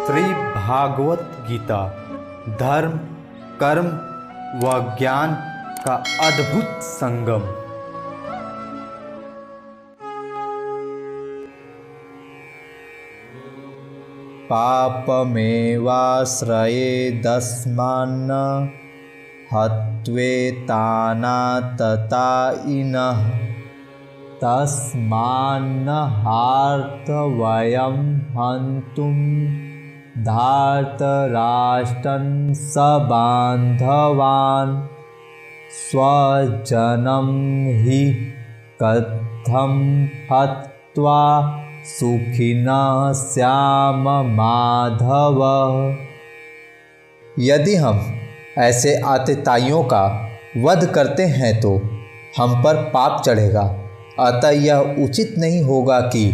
श्री भागवत गीता धर्म, कर्म व ज्ञान का अद्भुत संगम। पापमेवाश्रयेदस्मान्न हत्वेतानाततायिनः तस्मान्नहार्थ-वयं हन्तुं धार्तराष्ट्रं सबान्धवान् स्वजनं हि कथं हत्वा सुखिनः स्याम माधव। यदि हम ऐसे आतताइयों का वध करते हैं तो हम पर पाप चढ़ेगा। अतः यह उचित नहीं होगा कि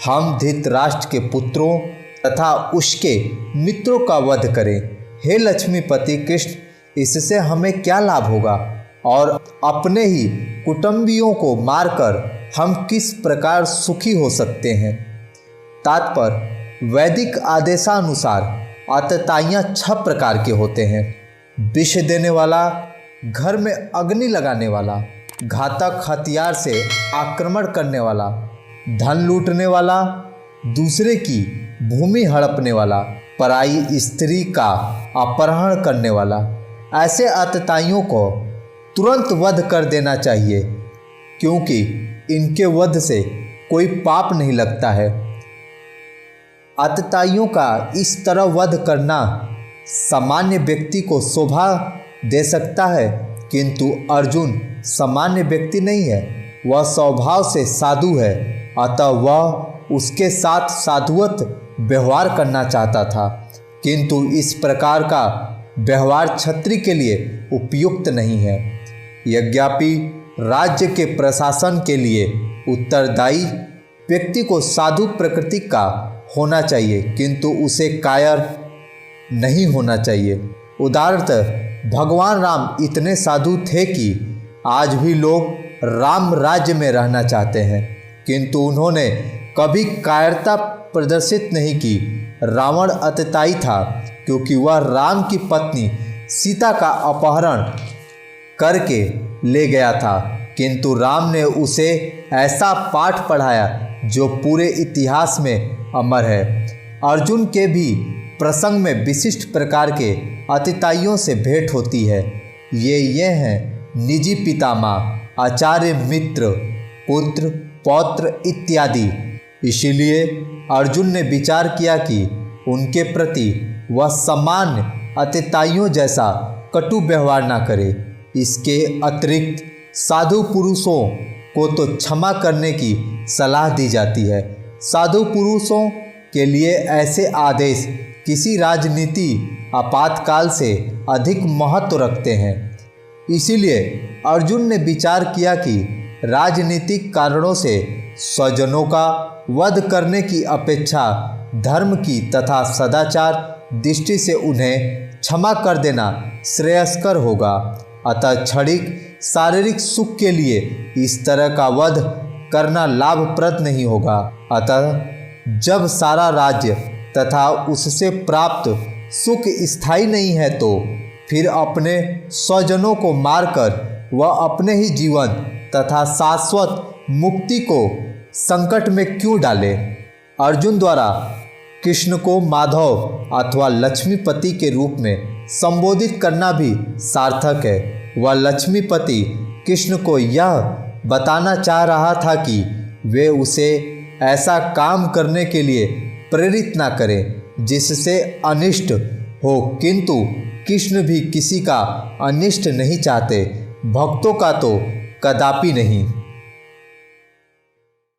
हम धृतराष्ट्र के पुत्रों तथा उसके मित्रों का वध करें। हे लक्ष्मीपति कृष्ण, इससे हमें क्या लाभ होगा और अपने ही कुटुंबियों को मारकर हम किस प्रकार सुखी हो सकते हैं। तात्पर्य, वैदिक आदेशानुसार आतताइयाँ 6 प्रकार के होते हैं। विष देने वाला, घर में अग्नि लगाने वाला, घातक हथियार से आक्रमण करने वाला, धन लूटने वाला, दूसरे की भूमि हड़पने वाला, पराई स्त्री का अपहरण करने वाला। ऐसे आतताइयों को तुरंत वध कर देना चाहिए, क्योंकि इनके वध से कोई पाप नहीं लगता है। आतताइयों का इस तरह वध करना सामान्य व्यक्ति को शोभा दे सकता है, किंतु अर्जुन सामान्य व्यक्ति नहीं है, वह स्वभाव से साधु है। अतः वह उसके साथ साधुवत व्यवहार करना चाहता था, किंतु इस प्रकार का व्यवहार क्षत्रिय के लिए उपयुक्त नहीं है। यद्यपि राज्य के प्रशासन के लिए उत्तरदायी व्यक्ति को साधु प्रकृति का होना चाहिए, किंतु उसे कायर नहीं होना चाहिए। उदाहरणतः भगवान राम इतने साधु थे कि आज भी लोग राम राज्य में रहना चाहते हैं, किंतु उन्होंने कभी कायरता प्रदर्शित नहीं की। रावण आतताई था, क्योंकि वह राम की पत्नी सीता का अपहरण करके ले गया था, किंतु राम ने उसे ऐसा पाठ पढ़ाया जो पूरे इतिहास में अमर है। अर्जुन के भी प्रसंग में विशिष्ट प्रकार के आतताइयों से भेंट होती है। ये हैं निजी पितामह, आचार्य, मित्र, पुत्र, पौत्र इत्यादि। इसीलिए अर्जुन ने विचार किया कि उनके प्रति वह सामान्य आतताइयों जैसा कटु व्यवहार न करे। इसके अतिरिक्त साधु पुरुषों को तो क्षमा करने की सलाह दी जाती है। साधु पुरुषों के लिए ऐसे आदेश किसी राजनीति आपातकाल से अधिक महत्व रखते हैं। इसीलिए अर्जुन ने विचार किया कि राजनीतिक कारणों से स्वजनों का वध करने की अपेक्षा धर्म की तथा सदाचार दृष्टि से उन्हें क्षमा कर देना श्रेयस्कर होगा। अतः क्षणिक शारीरिक सुख के लिए इस तरह का वध करना लाभप्रद नहीं होगा। अतः जब सारा राज्य तथा उससे प्राप्त सुख स्थायी नहीं है, तो फिर अपने स्वजनों को मारकर वह अपने ही जीवन तथा शाश्वत मुक्ति को संकट में क्यों डाले। अर्जुन द्वारा कृष्ण को माधव अथवा लक्ष्मीपति के रूप में संबोधित करना भी सार्थक है। वह लक्ष्मीपति कृष्ण को यह बताना चाह रहा था कि वे उसे ऐसा काम करने के लिए प्रेरित ना करें जिससे अनिष्ट हो, किंतु कृष्ण भी किसी का अनिष्ट नहीं चाहते, भक्तों का तो कदापि नहीं।